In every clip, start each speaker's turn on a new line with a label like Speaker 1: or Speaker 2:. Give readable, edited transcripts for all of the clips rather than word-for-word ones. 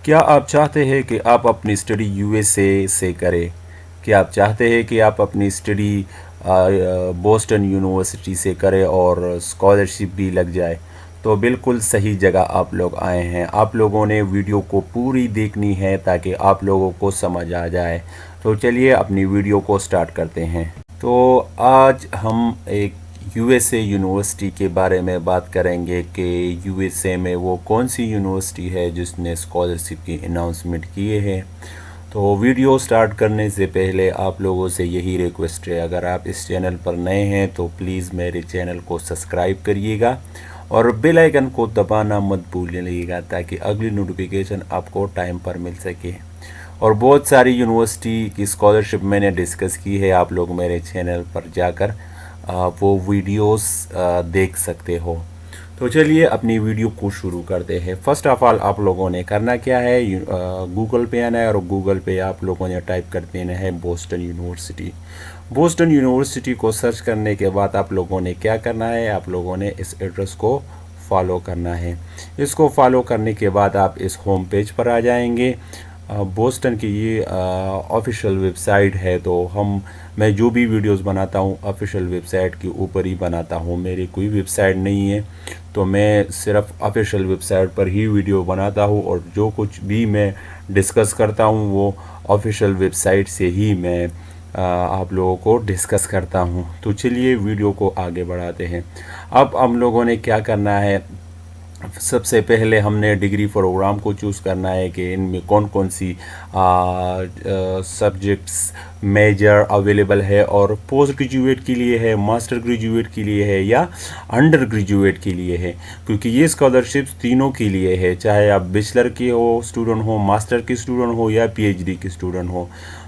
Speaker 1: کیا آپ چاہتے ہیں کہ آپ اپنی اسٹڈی یو ایس اے سے کریں؟ کیا آپ چاہتے ہیں کہ آپ اپنی اسٹڈی بوسٹن یونیورسٹی سے کریں اور اسکالرشپ بھی لگ جائے؟ تو بالکل صحیح جگہ آپ لوگ آئے ہیں۔ آپ لوگوں نے ویڈیو کو پوری دیکھنی ہے تاکہ آپ لوگوں کو سمجھ آ جائے۔ تو چلیے اپنی ویڈیو کو سٹارٹ کرتے ہیں۔ تو آج ہم ایک یو ایس اے یونیورسٹی کے بارے میں بات کریں گے کہ یو ایس اے میں وہ کون سی یونیورسٹی ہے جس نے اسکالرشپ کی اناؤنسمنٹ کیے ہیں۔ تو ویڈیو سٹارٹ کرنے سے پہلے آپ لوگوں سے یہی ریکویسٹ ہے، اگر آپ اس چینل پر نئے ہیں تو پلیز میرے چینل کو سبسکرائب کریے گا اور بیل آئیکن کو دبانا مت بھولیے گا تاکہ اگلی نوٹیفیکیشن آپ کو ٹائم پر مل سکے۔ اور بہت ساری یونیورسٹی کی اسکالرشپ میں نے ڈسکس کی ہے، آپ لوگ میرے چینل پر جا کر وہ ویڈیوز دیکھ سکتے ہو۔ تو چلیے اپنی ویڈیو کو شروع کرتے ہیں۔ فرسٹ آف آل آپ لوگوں نے کرنا کیا ہے، گوگل پہ آنا ہے اور گوگل پہ آپ لوگوں نے ٹائپ کر دینا ہے بوسٹن یونیورسٹی۔ بوسٹن یونیورسٹی کو سرچ کرنے کے بعد آپ لوگوں نے کیا کرنا ہے، آپ لوگوں نے اس ایڈریس کو فالو کرنا ہے۔ اس کو فالو کرنے کے بعد آپ اس ہوم پیج پر آ جائیں گے۔ بوسٹن کی یہ آفیشیل ویب سائٹ ہے، تو میں جو بھی ویڈیوز بناتا ہوں آفیشیل ویب سائٹ کے اوپر ہی بناتا ہوں، میری کوئی ویب سائٹ نہیں ہے، تو میں صرف آفیشیل ویب سائٹ پر ہی ویڈیو بناتا ہوں اور جو کچھ بھی میں ڈسکس کرتا ہوں وہ آفیشیل ویب سائٹ سے ہی میں آپ لوگوں کو ڈسکس کرتا ہوں۔ تو چلیے ویڈیو کو آگے بڑھاتے ہیں۔ اب ہم لوگوں نے کیا کرنا ہے، سب سے پہلے ہم نے ڈگری پروگرام کو چوز کرنا ہے کہ ان میں کون کون سی سبجیکٹس میجر اویلیبل ہے، اور پوسٹ گریجویٹ کے لیے ہے، ماسٹر گریجویٹ کے لیے ہے یا انڈر گریجویٹ کے لیے ہے، کیونکہ یہ اسکالرشپ تینوں کے لیے ہے، چاہے آپ بیچلر کے ہو اسٹوڈنٹ ہو، ماسٹر کے اسٹوڈنٹ ہو یا پی ایچ ڈی کے اسٹوڈنٹ ہو۔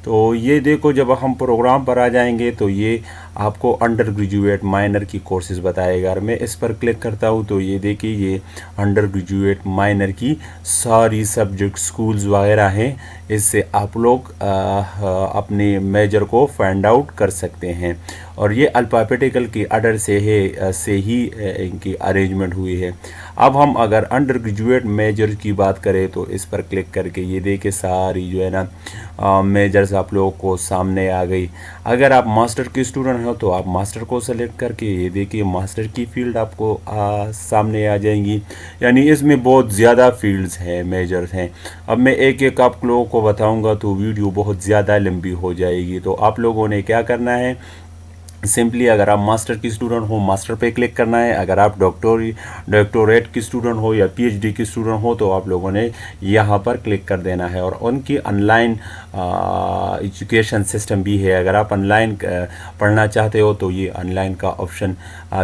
Speaker 1: تو یہ دیکھو جب ہم پروگرام پر آ جائیں گے تو یہ آپ کو انڈر گریجویٹ مائنر کی کورسز بتائے گا۔ اگر میں اس پر کلک کرتا ہوں تو یہ دیکھیے یہ انڈر گریجویٹ مائنر کی ساری سبجیکٹ سکولز وغیرہ ہیں، اس سے آپ لوگ اپنے میجر کو فائنڈ آؤٹ کر سکتے ہیں، اور یہ الفابیٹیکل کی آرڈر سے ہی ان کی ارینجمنٹ ہوئی ہے۔ اب ہم اگر انڈر گریجویٹ میجر کی بات کریں تو اس پر کلک کر کے یہ دیکھیں ساری جو ہے نا میجرز آپ لوگوں کو سامنے آ گئی۔ اگر آپ ماسٹر کے اسٹوڈنٹ ہو تو آپ ماسٹر کو سلیکٹ کر کے یہ دیکھیے ماسٹر کی فیلڈ آپ کو سامنے آ جائیں گی، یعنی اس میں بہت زیادہ فیلڈز ہیں، میجرز ہیں۔ اب میں ایک ایک آپ لوگوں کو بتاؤں گا تو ویڈیو بہت زیادہ لمبی ہو جائے گی، تو آپ لوگوں نے کیا کرنا ہے، سمپلی اگر آپ ماسٹر کی اسٹوڈنٹ ہو ماسٹر پہ کلک کرنا ہے، اگر آپ ڈاکٹوریٹ کی اسٹوڈنٹ ہو یا پی ایچ ڈی کی اسٹوڈنٹ ہو تو آپ لوگوں نے یہاں پر کلک کر دینا ہے، اور ان کی آن لائن ایجوکیشن سسٹم بھی ہے، اگر آپ آن لائن پڑھنا چاہتے ہو تو یہ آن لائن کا آپشن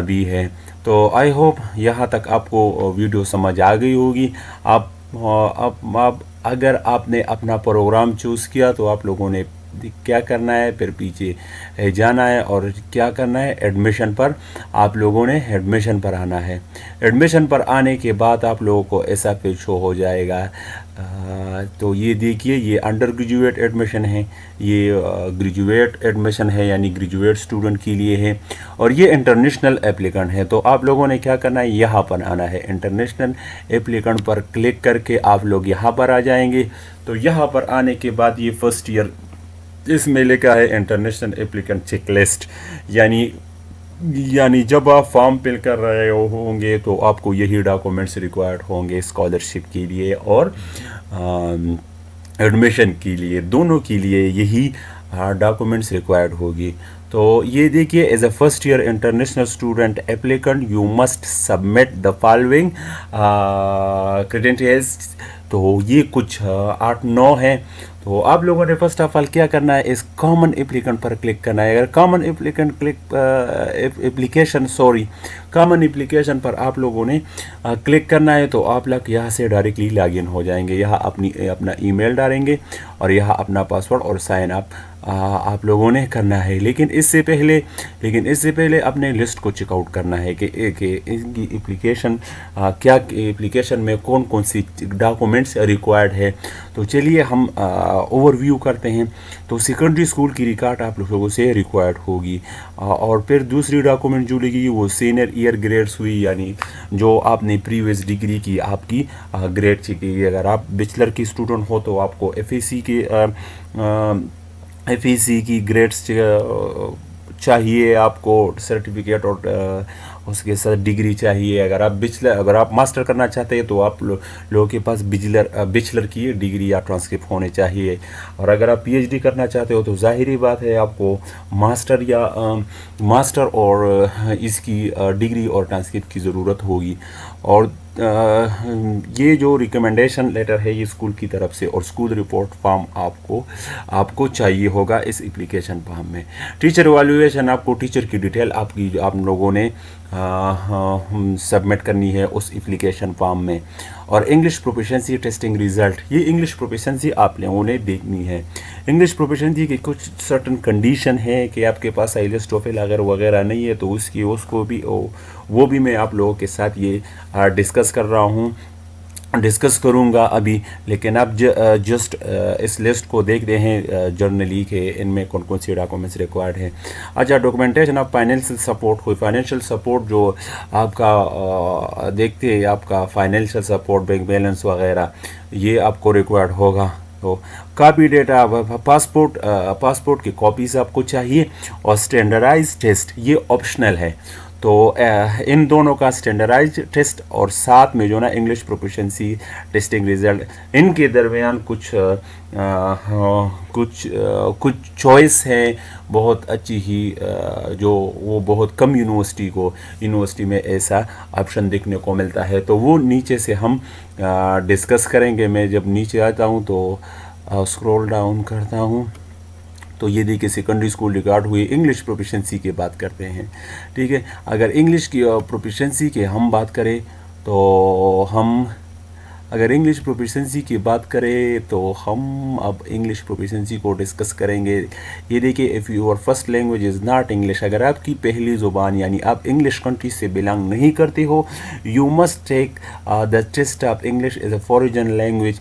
Speaker 1: بھی ہے۔ تو آئی ہوپ یہاں تک آپ کو ویڈیو سمجھ آ گئی ہوگی۔ اب اگر آپ نے اپنا پروگرام چوز کیا تو آپ لوگوں نے کیا کرنا ہے، پھر پیچھے جانا ہے اور کیا کرنا ہے، ایڈمیشن پر آپ لوگوں نے ایڈمیشن پر آنا ہے۔ ایڈمیشن پر آنے کے بعد آپ لوگوں کو ایسا پیج شو ہو جائے گا، تو یہ دیکھیے یہ انڈر گریجویٹ ایڈمیشن ہے، یہ گریجویٹ ایڈمیشن ہے یعنی گریجویٹ اسٹوڈنٹ کے لیے ہے، اور یہ انٹرنیشنل اپلیکنٹ ہے۔ تو آپ لوگوں نے کیا کرنا ہے، یہاں پر آنا ہے، انٹرنیشنل اپلیکنٹ پر کلک کر کے آپ لوگ یہاں پر آ جائیں گے۔ تو یہاں پر آنے کے بعد یہ فرسٹ ایئر اس میں لکھا ہے انٹرنیشنل اپلیکنٹ چیک لسٹ، یعنی جب آپ فارم فل کر رہے ہوں گے تو آپ کو یہی ڈاکومنٹس ریکوائرڈ ہوں گے اسکالرشپ کے لیے اور ایڈمیشن کے لیے، دونوں کے لیے یہی ڈاکومنٹس ریکوائرڈ ہوگی۔ تو یہ دیکھیے as a first year international student applicant you must submit the following credentials, تو یہ کچھ 8-9 ہیں۔ تو آپ لوگوں نے فرسٹ آف آل کیا کرنا ہے، اس کامن اپلیکنٹ پر کلک کرنا ہے۔ اگر کامن اپلیکیشن پر آپ لوگوں نے کلک کرنا ہے تو آپ لوگ یہاں سے ڈائریکٹلی لاگ ان ہو جائیں گے، یہاں اپنا ای میل ڈالیں گے اور یہاں اپنا پاسورڈ اور سائن اپ آپ لوگوں نے کرنا ہے. لیکن اس سے پہلے اپنے لسٹ کو چیک آؤٹ کرنا ہے کہ ان کی اپلیکیشن کیا اپلیکیشن میں کون کون سی ڈاکومنٹس ریکوائرڈ ہے. تو چلیے ہم اوور ویو کرتے ہیں. تو سیکنڈری اسکول کی ریکارڈ آپ لوگوں سے ریکوائرڈ ہوگی, اور پھر دوسری ڈاکومنٹ جو لگی وہ سینئر ایئر گریڈس ہوئی, یعنی جو آپ نے پریویس ڈگری کی آپ کی گریڈ چیک کی. اگر آپ بیچلر کی اسٹوڈنٹ ہو تو آپ کو ایف ای سی کی گریڈس چاہیے, آپ کو سرٹیفکیٹ اور اس کے ساتھ ڈگری چاہیے. اگر آپ ماسٹر کرنا چاہتے ہیں تو آپ لوگوں کے پاس بیچلر کی ڈگری یا ٹرانسکرپٹ ہونے چاہیے. اور اگر آپ پی ایچ ڈی کرنا چاہتے ہو تو ظاہری بات ہے آپ کو ماسٹر اور اس کی ڈگری اور ٹرانسکرپٹ کی ضرورت ہوگی. اور یہ جو ریکمنڈیشن لیٹر ہے یہ اسکول کی طرف سے, اور اسکول رپورٹ فارم آپ کو چاہیے ہوگا اس اپلیکیشن فارم میں. ٹیچر ایویلویشن, آپ کو ٹیچر کی ڈیٹیل آپ لوگوں نے سبمٹ کرنی ہے اس اپلیکیشن فارم میں. اور انگلش پروفیشنسی ٹیسٹنگ ریزلٹ, یہ انگلش پروفیشنسی آپ لوگوں نے دیکھنی ہے. انگلش پروفیشنسی کی کچھ سرٹن کنڈیشن ہے کہ آپ کے پاس آئیلیٹس ٹوفل اگر وغیرہ نہیں ہے تو اس کو بھی وہ بھی میں آپ لوگوں کے ساتھ یہ ڈسکس کروں گا ابھی. لیکن اب جسٹ اس لسٹ کو دیکھتے ہیں جرنلی کہ ان میں کون کون سی ڈاکومنٹس ریکوائرڈ ہیں. اچھا, ڈاکومنٹیشن آف فائنینشیل سپورٹ ہوئی. فائنینشیل سپورٹ جو آپ کا دیکھتے ہیں, آپ کا فائنینشیل سپورٹ, بینک بیلنس وغیرہ, یہ آپ کو ریکوائرڈ ہوگا. تو کاپی ڈیٹا, پاسپورٹ کی کاپیز آپ کو چاہیے. اور اسٹینڈرڈائز ٹیسٹ یہ آپشنل ہے. تو ان دونوں کا اسٹینڈرڈائز ٹیسٹ اور ساتھ میں جو نا انگلش پروفیشنسی ٹیسٹنگ ریزلٹ, ان کے درمیان کچھ چوائس ہے بہت اچھی ہی, جو وہ بہت کم یونیورسٹی میں ایسا آپشن دیکھنے کو ملتا ہے. تو وہ نیچے سے ہم ڈسکس کریں گے. میں جب نیچے آتا ہوں تو اسکرول ڈاؤن کرتا ہوں تو یہ دیکھیں سیکنڈری اسکول ریکارڈ ہوئی. انگلش پروفیشنسی کی بات کرتے ہیں, ٹھیک ہے. اگر انگلش کی پروفیشنسی کی ہم بات کریں تو اگر انگلش پروفیشنسی کی بات کریں تو ہم اب انگلش پروفیشنسی کو ڈسکس کریں گے. یہ دیکھیں, if your first language is not English, اگر آپ کی پہلی زبان یعنی آپ انگلش کنٹری سے بلانگ نہیں کرتے ہو, you must take the test of English as a foreign language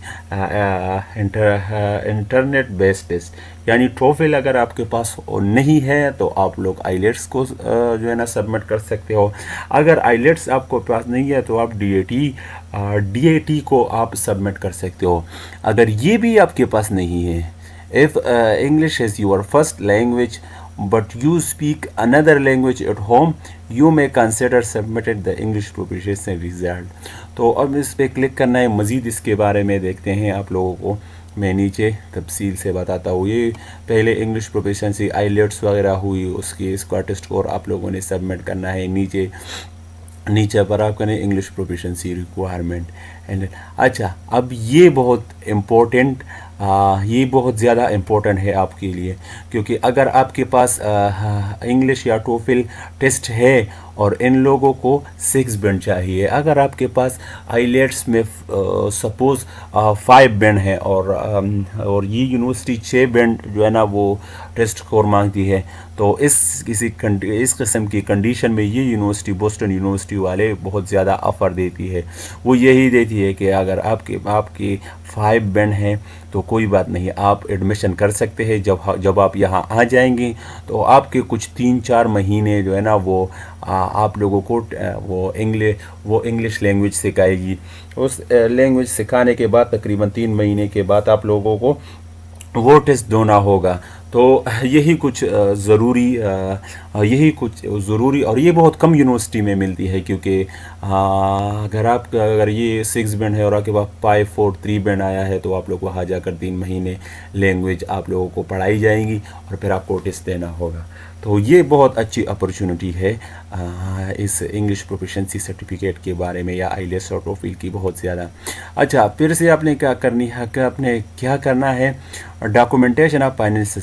Speaker 1: internet based test. یعنی ٹوفل اگر آپ کے پاس نہیں ہے تو آپ لوگ آئیلیٹس کو جو ہے نا سبمٹ کر سکتے ہو. اگر آئیلیٹس آپ کو پاس نہیں ہے تو آپ ڈی اے ٹی کو آپ سبمٹ کر سکتے ہو. اگر یہ بھی آپ کے پاس نہیں ہے, if English is your first language but you speak another language at home, you may consider submitted the English proficiency result. تو اب اس پہ کلک کرنا ہے. مزید اس کے بارے میں دیکھتے ہیں آپ لوگوں کو میں نیچے تفصیل سے بتاتا ہوں. یہ پہلے انگلش پروفیشنسی آئیلیٹس وغیرہ ہوئی, اس کا ٹیسٹ اسکور آپ لوگوں نے سبمٹ کرنا ہے. نیچے پر آپ کریں انگلش پروفیشنسی ریکوائرمنٹ. اچھا, اب یہ بہت زیادہ امپورٹنٹ ہے آپ کے لیے, کیونکہ اگر آپ کے پاس انگلش یا ٹوفل ٹیسٹ ہے اور ان لوگوں کو 6 بینڈ چاہیے, اگر آپ کے پاس آئیلیٹس میں سپوز 5 بینڈ ہے اور یہ یونیورسٹی 6 بینڈ جو ہے نا وہ ٹیسٹ اسکور مانگتی ہے, تو اس قسم کی کنڈیشن میں یہ یونیورسٹی بوسٹن یونیورسٹی والے بہت زیادہ آفر دیتی ہے. وہ یہی دیتی ہے کہ اگر آپ کے 5 بینڈ ہیں تو کوئی بات نہیں, آپ ایڈمیشن کر سکتے ہیں. جب آپ یہاں آ جائیں گے تو آپ کے کچھ 3-4 مہینے جو ہے نا وہ آپ لوگوں کو وہ انگلش لینگویج سکھائے گی. اس لینگویج سکھانے کے بعد تقریباً 3 مہینے کے بعد آپ لوگوں کو وہ ٹیسٹ دینا ہوگا. تو یہی کچھ ضروری اور یہ بہت کم یونیورسٹی میں ملتی ہے, کیونکہ اگر یہ 6 بینڈ ہے اور آپ کے پاس 5-4-3 بینڈ آیا ہے تو آپ لوگ وہاں جا کر 3 مہینے لینگویج آپ لوگوں کو پڑھائی جائیں گی اور پھر آپ کو ٹیسٹ دینا ہوگا. تو یہ بہت اچھی اپرچونٹی ہے اس انگلش پروفیشنسی سرٹیفکیٹ کے بارے میں, یا آئیلیٹس اور ٹوفل کی بہت زیادہ. اچھا, پھر سے آپ نے کیا کرنا ہے, documentation of financial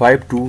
Speaker 1: 5 to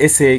Speaker 1: essay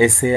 Speaker 1: essay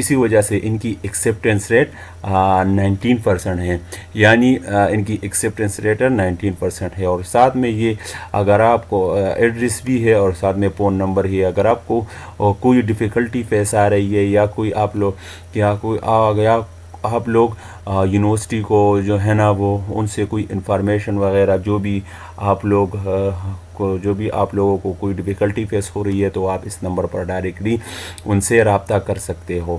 Speaker 1: اسی وجہ سے ان کی ایکسیپٹنس ریٹ 19% ہے، یعنی ان کی ایکسیپٹنس ریٹ 19% ہے۔ اور ساتھ میں یہ اگر آپ کو ایڈریس بھی ہے اور ساتھ میں فون نمبر ہی ہے، اگر آپ کو کوئی ڈیفیکلٹی پیش آ رہی ہے یا کوئی آپ لوگ آپ لوگ یونیورسٹی کو جو ہے نا وہ ان سے کوئی انفارمیشن وغیرہ جو بھی آپ لوگوں کو کوئی ڈیفیکلٹی فیس ہو رہی ہے تو آپ اس نمبر پر ڈائریکٹلی ان سے رابطہ کر سکتے ہو۔